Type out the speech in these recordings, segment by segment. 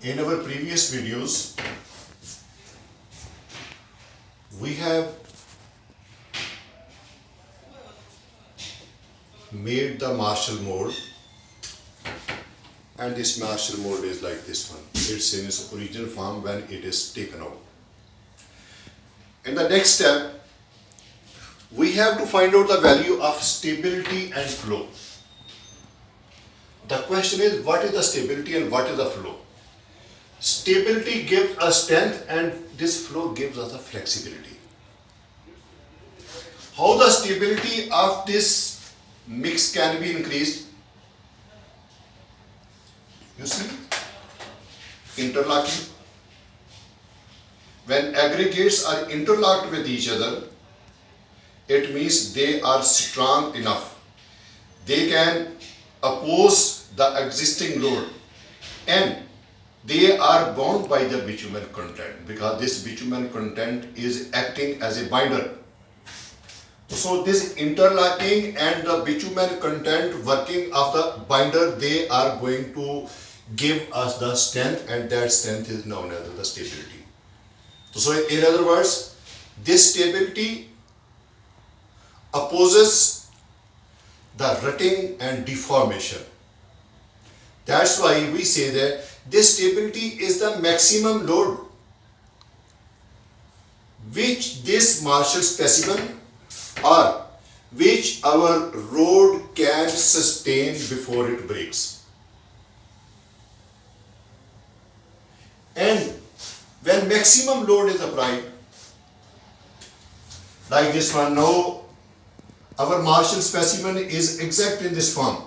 In our previous videos, we have made the Marshall mold, and this Marshall mold is like this one. It's in its original form when it is taken out. In the next step, we have to find out the value of stability and flow. The question is, what is the stability and what is the flow? Stability gives us strength and this flow gives us the flexibility. How the stability of this mix can be increased? You see, interlocking. When aggregates are interlocked with each other, it means they are strong enough. They can oppose the existing load and they are bound by the bitumen content because this bitumen content is acting as a binder. So this interlocking and the bitumen content working of the binder, they are going to give us the strength, and that strength is known as the stability. So in other words, this stability opposes the rutting and deformation. That's why we say that this stability is the maximum load which this Marshall specimen or which our rod can sustain before it breaks. And when maximum load is applied, like this one, now our Marshall specimen is exact in this form.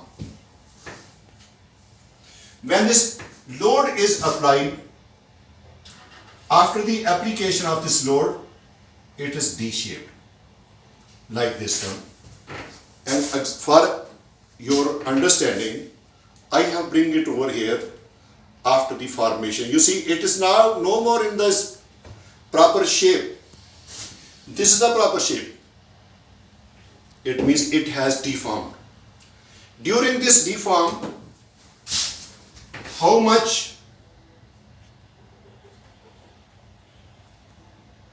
When this load is applied, after the application of this load, it is D-shaped, like this one. And for your understanding, I have bring it over here after the formation. You see, it is now no more in this proper shape. This is the proper shape. It means it has deformed. During this deform, how much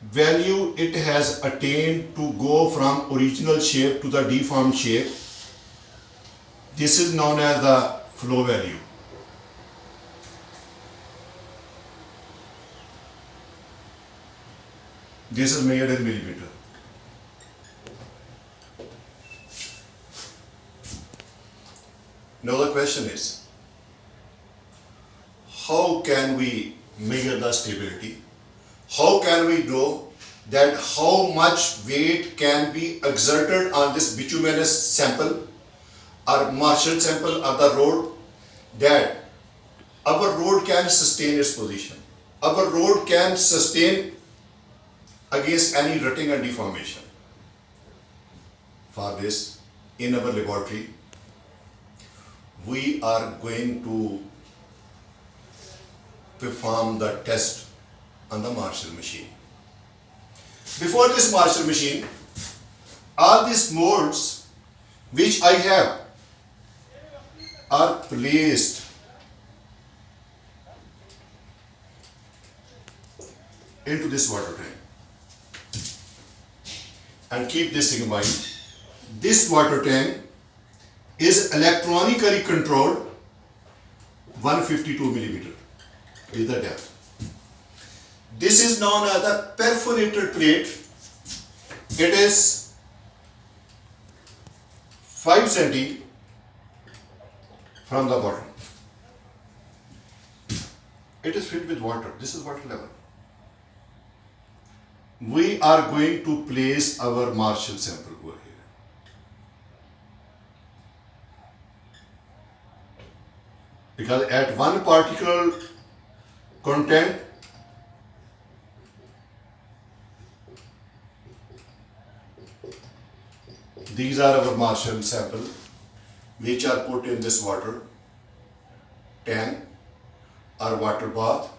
value it has attained to go from original shape to the deformed shape, this is known as the flow value. This is measured in millimeter. Now the question is, how can we measure the stability? How can we know that how much weight can be exerted on this bituminous sample or Marshall sample or the rod, that our rod can sustain its position? Our rod can sustain against any rutting and deformation. For this, in our laboratory, we are going to perform the test on the Marshall machine. Before this Marshall machine, all these molds which I have are placed into this water tank. And keep this in mind, this water tank is electronically controlled. 152 millimeter is the depth. This is known as the perforated plate. It is 5 cm from the bottom. It is filled with water. This is water level. We are going to place our Marshall sample over here. Because at one particle content, these are our Marshall sample which are put in this water tank or water bath,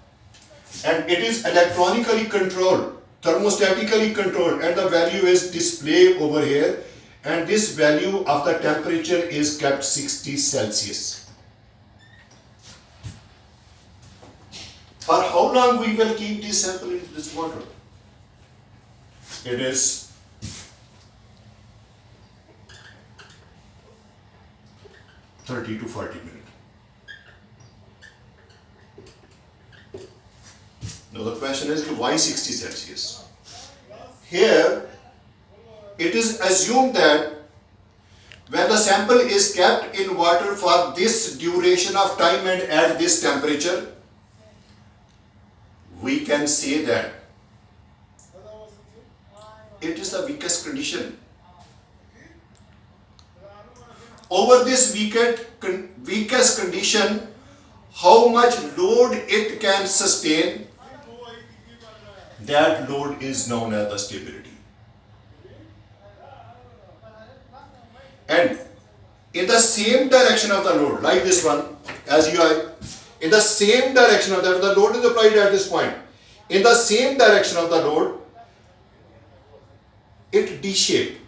and it is electronically controlled, thermostatically controlled, and the value is displayed over here, and this value of the temperature is kept 60 Celsius. how long we will keep this sample in this water? It is 30 to 40 minutes. Now the question is, why 60 Celsius? Here it is assumed that when the sample is kept in water for this duration of time and at this temperature, we can say that it is the weakest condition. Over this weakest condition, how much load it can sustain, that load is known as the stability. And in the same direction of the load, like this one, as you are, in the same direction of that, the load is applied at this point. In the same direction of the load, it D-shape,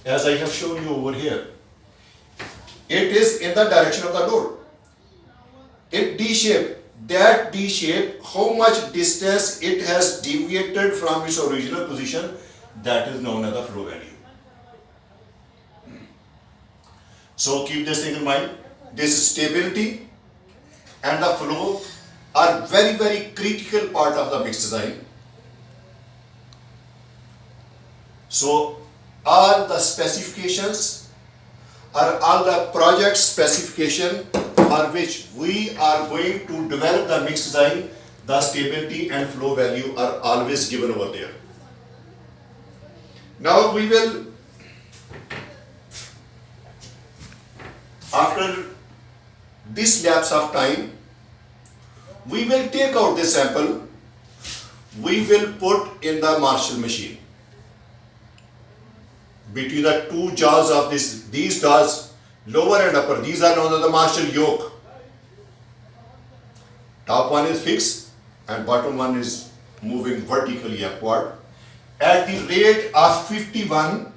as I have shown you over here. It is in the direction of the load. It D-shape. That D-shape, how much distance it has deviated from its original position, that is known as the flow value. So keep this thing in mind. This stability and the flow are very, very critical part of the mix design. So all the specifications or all the project specification for which we are going to develop the mix design, the stability and flow value are always given over there. Now we will, after this lapse of time, we will take out this sample, we will put in the Marshall machine. Between the two jaws of these jaws, lower and upper, these are known as the Marshall yoke. Top one is fixed and bottom one is moving vertically upward at the rate of 51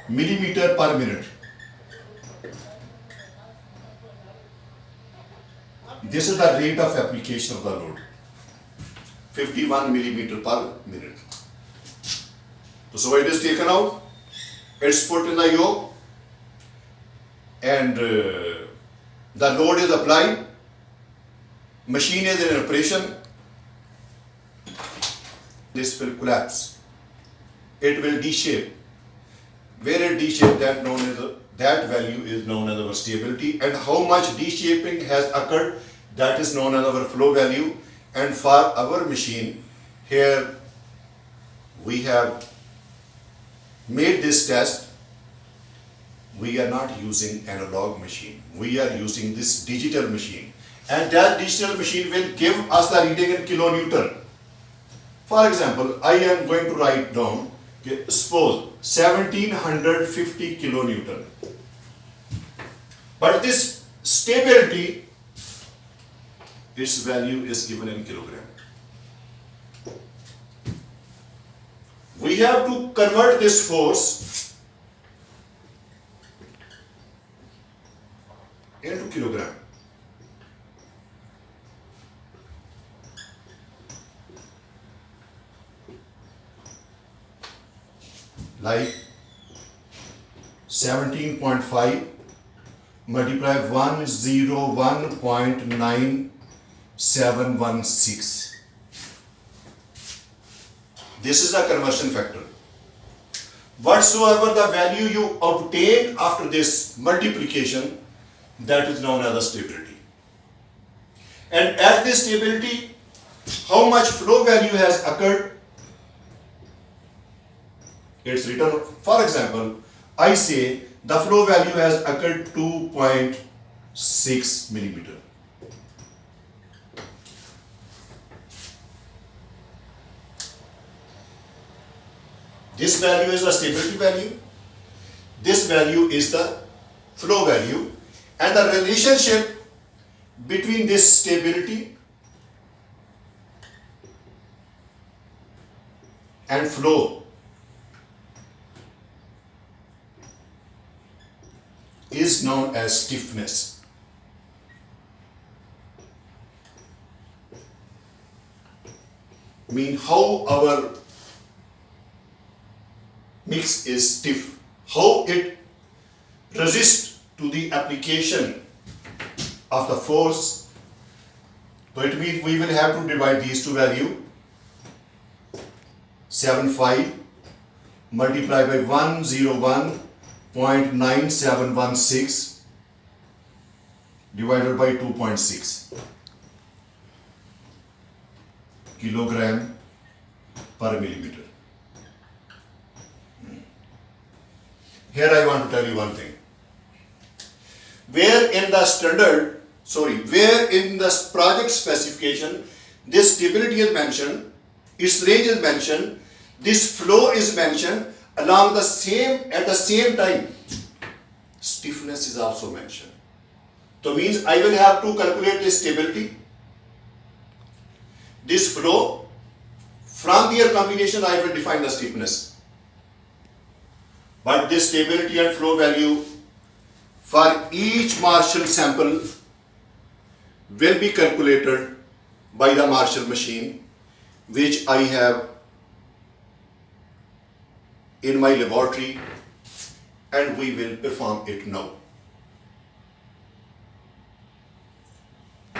millimeter per minute. This is the rate of application of the load, 51 millimeter per minute. So it is taken out, it's put in the yoke, and the load is applied, machine is in operation. This will collapse, it will D-shape. Where it D-shape, that value is known as our stability, and how much D-shaping has occurred, that is known as our flow value. And for our machine, here we have made this test. We are not using analog machine, we are using this digital machine, and that digital machine will give us the reading in kilonewton. For example, I am going to write down, suppose 1750 kilonewton, but this stability, its value is given in kilogram. We have to convert this force into kilogram. Like 17.5 multiply 101.9716. This is the conversion factor. Whatsoever the value you obtain after this multiplication, that is known as the stability. And at this stability, how much flow value has occurred? It's written, for example, I say the flow value has occurred 2.6 millimeter. This value is the stability value, this value is the flow value, and the relationship between this stability and flow is known as stiffness. mean how our mix is stiff, how it resists to the application of the force. So it means we will have to divide these two values. 75 multiplied by 101.9716 divided by 2.6 kilogram per millimeter. Here I want to tell you one thing. Where in the project specification this stability is mentioned, its range is mentioned, this flow is mentioned, at the same time stiffness is also mentioned. So means I will have to calculate this stability, this flow, from their combination I will define the stiffness. But this stability and flow value for each Marshall sample will be calculated by the Marshall machine, which I have in my laboratory, and we will perform it now.